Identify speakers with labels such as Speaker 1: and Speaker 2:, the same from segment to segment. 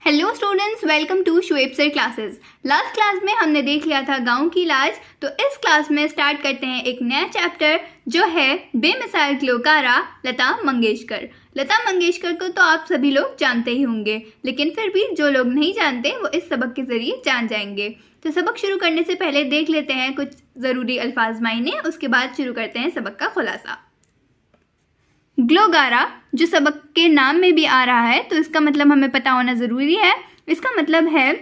Speaker 1: Hello students, welcome to Shoaib sir classes. Last class में हमने देख लिया था गांव की लाज। तो इस क्लास में स्टार्ट करते हैं एक नया चैप्टर जो है बेमिसाल ग्लोकारा लता मंगेशकर। लता मंगेशकर को तो आप सभी लोग जानते ही होंगे, लेकिन फिर भी जो लोग नहीं जानते वो इस सबक के जरिए जान जाएंगे। तो सबक शुरू करने से पहले देख लेते हैं कुछ ज़रूरी अल्फाज मायने, उसके बाद शुरू करते हैं सबक का खुलासा। ग्लोगारा जो सबक के नाम में भी आ रहा है, तो इसका मतलब हमें पता होना ज़रूरी है। इसका मतलब है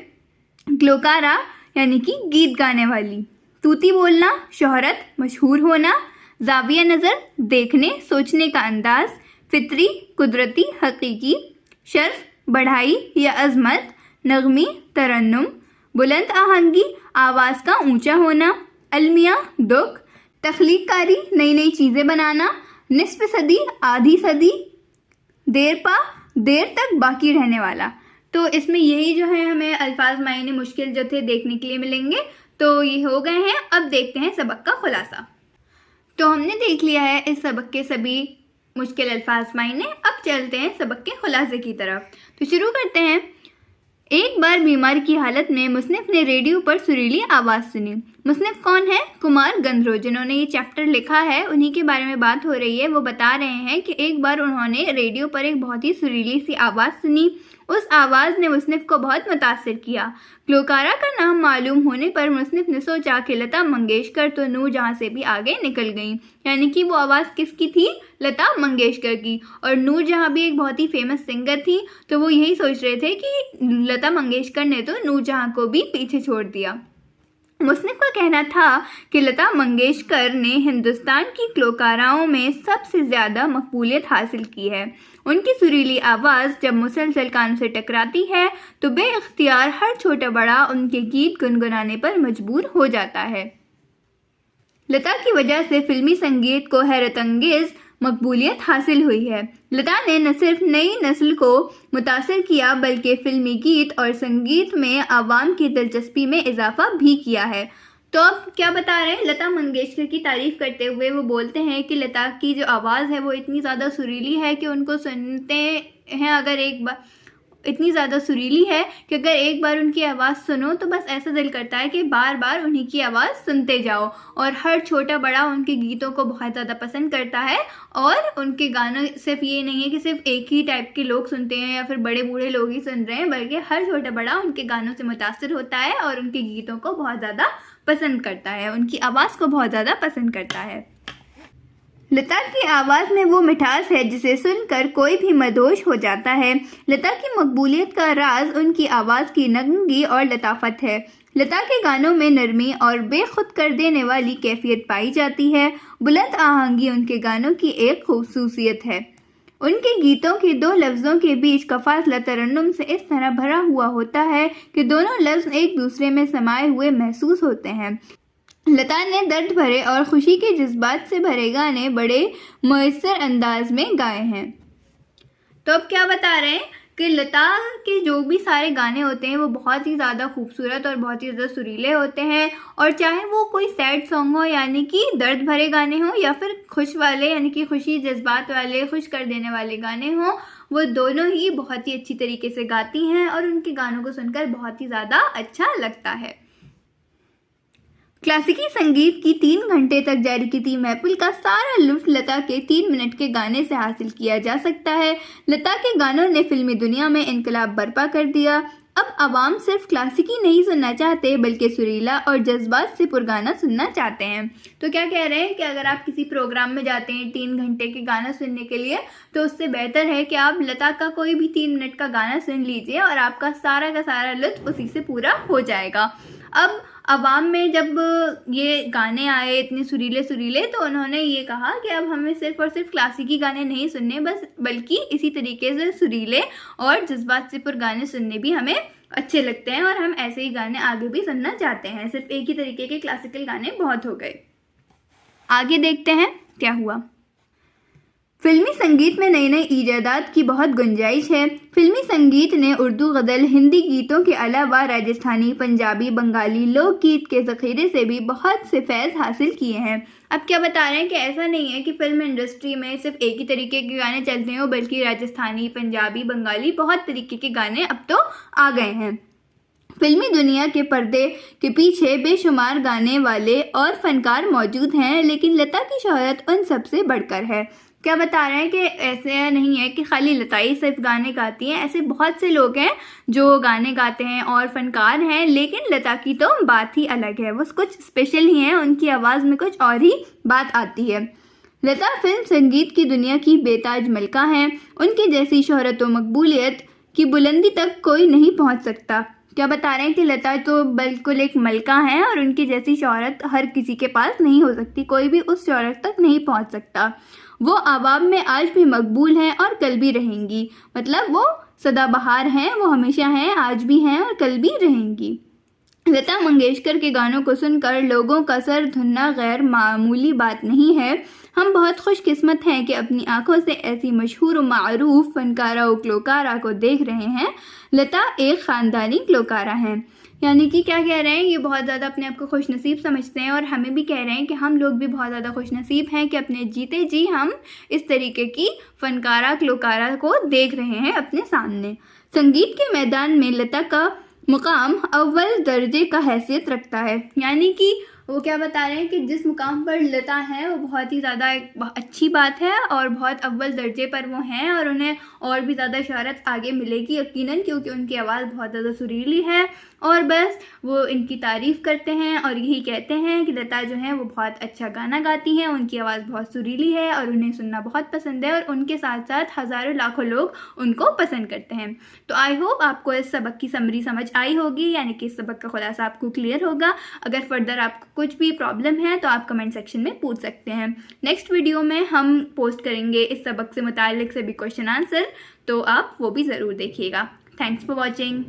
Speaker 1: ग्लोकारा यानी कि गीत गाने वाली। तूती बोलना, शोहरत, मशहूर होना, जाविया नज़र, देखने सोचने का अंदाज, फितरी, कुदरती, हकीकी, शर्फ, बढ़ाई या अजमत, नगमी, तरन्नुम, बुलंद आहंगी, आवाज़ का ऊंचा होना, अलमिया, दुख, तख्लीकारी, नई नई चीज़ें बनाना, निस्फ सदी, आधी सदी, देर तक बाकी रहने वाला। तो इसमें यही जो है हमें अल्फाज मायने मुश्किल जो थे देखने के लिए मिलेंगे। तो ये हो गए हैं। अब देखते हैं सबक का खुलासा। तो हमने देख लिया है इस सबक के सभी मुश्किल अल्फाज मायने। अब चलते हैं सबक के खुलासे की तरफ। तो शुरू करते हैं। एक बार बीमार की हालत में मुसन्निफ ने रेडियो पर सुरीली आवाज़ सुनी। मुसन्निफ कौन है? कुमार गंधर्व, जिन्होंने ये चैप्टर लिखा है उन्हीं के बारे में बात हो रही है। वो बता रहे हैं कि एक बार उन्होंने रेडियो पर एक बहुत ही सुरीली सी आवाज़ सुनी। उस आवाज़ ने मुसन्निफ को बहुत मुतासिर किया। ग्लोकारा का नाम मालूम होने पर मुसन्निफ ने सोचा कि लता मंगेशकर तो नूरजहां से भी आगे निकल गई, यानी कि वो आवाज़ किसकी थी? लता मंगेशकर की। और नूरजहां भी एक बहुत ही फेमस सिंगर थी, तो वो यही सोच रहे थे कि लता मंगेशकर ने तो नूरजहां को भी पीछे छोड़ दिया। मुसन्निफ का कहना था कि लता मंगेशकर ने हिंदुस्तान की ग्लोकाराओं में सबसे ज़्यादा मकबूलियत हासिल की है। उनकी सुरीली आवाज़ जब मुसलसल कानों से टकराती है तो बेइख्तियार हर छोटा बड़ा उनके गीत गुनगुनाने पर मजबूर हो जाता है। लता की वजह से फिल्मी संगीत को हैरतअंगेज़ मकबूलियत हासिल हुई है। लता ने न सिर्फ नई नस्ल को मुतासिर किया बल्कि फिल्मी गीत और संगीत में आवाम की दिलचस्पी में इजाफा भी किया है। तो अब क्या बता रहे हैं? लता मंगेशकर की तारीफ करते हुए वो बोलते हैं कि लता की जो आवाज़ है वो इतनी ज़्यादा सुरीली है कि उनको सुनते हैं अगर एक बार, इतनी ज़्यादा सुरीली है कि अगर एक बार उनकी आवाज़ सुनो तो बस ऐसा दिल करता है कि बार बार उन्हीं की आवाज़ सुनते जाओ। और हर छोटा बड़ा उनके गीतों को बहुत ज़्यादा पसंद करता है। और उनके गानों सिर्फ ये नहीं है कि सिर्फ एक ही टाइप के लोग सुनते हैं या फिर बड़े बूढ़े लोग ही सुन रहे हैं, बल्कि हर छोटा बड़ा उनके गानों से मुतासिर होता है और उनके गीतों को बहुत ज़्यादा पसंद करता है, उनकी आवाज़ को बहुत ज़्यादा पसंद करता है। लता की आवाज़ में वो मिठास है जिसे सुनकर कोई भी मदहोश हो जाता है। लता की मकबूलियत का राज उनकी आवाज़ की नगमगी और लताफत है। लता के गानों में नरमी और बेखुद कर देने वाली कैफियत पाई जाती है। बुलंद आहंगी उनके गानों की एक खूबसूसियत है। उनके गीतों के दो लफ्ज़ों के बीच का फासला तरन्नुम से इस तरह भरा हुआ होता है कि दोनों लफ्ज़ एक दूसरे में समाये हुए महसूस होते हैं। लता ने दर्द भरे और खुशी के जज्बात से भरे गाने बड़े मुयस्सर अंदाज में गाए हैं। तो अब क्या बता रहे हैं कि लता के जो भी सारे गाने होते हैं वो बहुत ही ज़्यादा खूबसूरत और बहुत ही ज़्यादा सुरीले होते हैं। और चाहे वो कोई सैड सॉन्ग हो यानी कि दर्द भरे गाने हों या फिर खुश वाले यानी कि खुशी जज्बात वाले खुश कर देने वाले गाने हों, वो दोनों ही बहुत ही अच्छी तरीके से गाती हैं और उनके गानों को सुनकर बहुत ही ज़्यादा अच्छा लगता है। क्लासिकी संगीत की 3 घंटे तक जारी की थी महफिल का सारा लुत्फ लता के 3 मिनट के गाने से हासिल किया जा सकता है। लता के गानों ने फिल्मी दुनिया में इनकलाब बर्पा कर दिया। अब आवाम सिर्फ क्लासिकी नहीं सुनना चाहते बल्कि सुरीला और जज्बात से पुरगाना सुनना चाहते हैं। तो क्या कह रहे हैं कि अगर आप किसी प्रोग्राम में जाते हैं 3 घंटे के गाना सुनने के लिए, तो उससे बेहतर है कि आप लता का कोई भी 3 मिनट का गाना सुन लीजिए और आपका सारा का सारा लुत्फ उसी से पूरा हो जाएगा। अब अवाम में जब ये गाने आए इतने सुरीले सुरीले, तो उन्होंने ये कहा कि अब हमें सिर्फ और सिर्फ क्लासिकी गाने नहीं सुनने बल्कि इसी तरीके से सुरीले और जज्बात से पुर गाने सुनने भी हमें अच्छे लगते हैं और हम ऐसे ही गाने आगे भी सुनना चाहते हैं। सिर्फ एक ही तरीके के क्लासिकल गाने बहुत हो गए। आगे देखते हैं क्या हुआ। फिल्मी संगीत में नई नई इजादात की बहुत गुंजाइश है। फिल्मी संगीत ने उर्दू गज़ल, हिंदी गीतों के अलावा राजस्थानी, पंजाबी, बंगाली लोकगीत के ज़ख़ीरे से भी बहुत से फैज़ हासिल किए हैं। अब क्या बता रहे हैं कि ऐसा नहीं है कि फ़िल्म इंडस्ट्री में सिर्फ एक ही तरीके के गाने चलते हो, बल्कि राजस्थानी, पंजाबी, बंगाली बहुत तरीके के गाने अब तो आ गए हैं। फिल्मी दुनिया के पर्दे के पीछे बेशुमार गाने वाले और फनकार मौजूद हैं, लेकिन लता की शोहरत उन सबसे बढ़कर है। क्या बता रहे हैं कि ऐसे नहीं है कि खाली लता ही सिर्फ गाने गाती हैं, ऐसे बहुत से लोग हैं जो गाने गाते हैं और फनकार हैं, लेकिन लता की तो बात ही अलग है। वो कुछ स्पेशल ही हैं, उनकी आवाज़ में कुछ और ही बात आती है। लता फिल्म संगीत की दुनिया की बेताज मलका हैं। उनकी जैसी शोहरत व मकबूलियत की बुलंदी तक कोई नहीं पहुंच सकता। क्या बता रहे हैं कि लता तो बिल्कुल एक मलका है और उनकी जैसी शोहरत हर किसी के पास नहीं हो सकती, कोई भी उस शोहरत तक नहीं पहुंच सकता। वो आवाम में आज भी मकबूल हैं और कल भी रहेंगी, मतलब वो सदाबहार हैं, वो हमेशा हैं, आज भी हैं और कल भी रहेंगी। लता मंगेशकर के गानों को सुनकर लोगों का सर धुनना गैर मामूली बात नहीं है। हम बहुत खुशकिस्मत हैं कि अपनी आंखों से ऐसी मशहूर व मारूफ फनकारा व ग्लोकारा को देख रहे हैं। लता एक ख़ानदानी ग्लोकारा हैं। यानी कि क्या कह रहे हैं, ये बहुत ज़्यादा अपने आप को खुशनसीब समझते हैं और हमें भी कह रहे हैं कि हम लोग भी बहुत ज़्यादा खुशनसीब हैं कि अपने जीते जी हम इस तरीके की फनकारा ग्लोकारा को देख रहे हैं अपने सामने। संगीत के मैदान में लता का मुकाम अव्वल दर्जे का हैसियत रखता है। यानी कि वो क्या बता रहे हैं कि जिस मुकाम पर लता है वो बहुत ही ज़्यादा अच्छी बात है और बहुत अव्वल दर्जे पर वो हैं और उन्हें और भी ज़्यादा शोहरत आगे मिलेगी यकीनन, क्योंकि उनकी आवाज़ बहुत ज़्यादा सुरीली है और बस वो इनकी तारीफ़ करते हैं और यही कहते हैं कि लता जो है वो बहुत अच्छा गाना गाती हैं, उनकी आवाज़ बहुत सुरीली है और उन्हें सुनना बहुत पसंद है और उनके साथ साथ हज़ारों लाखों लोग उनको पसंद करते हैं। तो आई होप आपको इस सबक की समरी समझ आई होगी, यानी कि इस सबक का खुलासा आपको क्लियर होगा। अगर फर्दर आपको कुछ भी प्रॉब्लम है तो आप कमेंट सेक्शन में पूछ सकते हैं। नेक्स्ट वीडियो में हम पोस्ट करेंगे इस सबक से मुताल्लिक सभी क्वेश्चन आंसर, तो आप वो भी ज़रूर देखिएगा। Thanks for watching.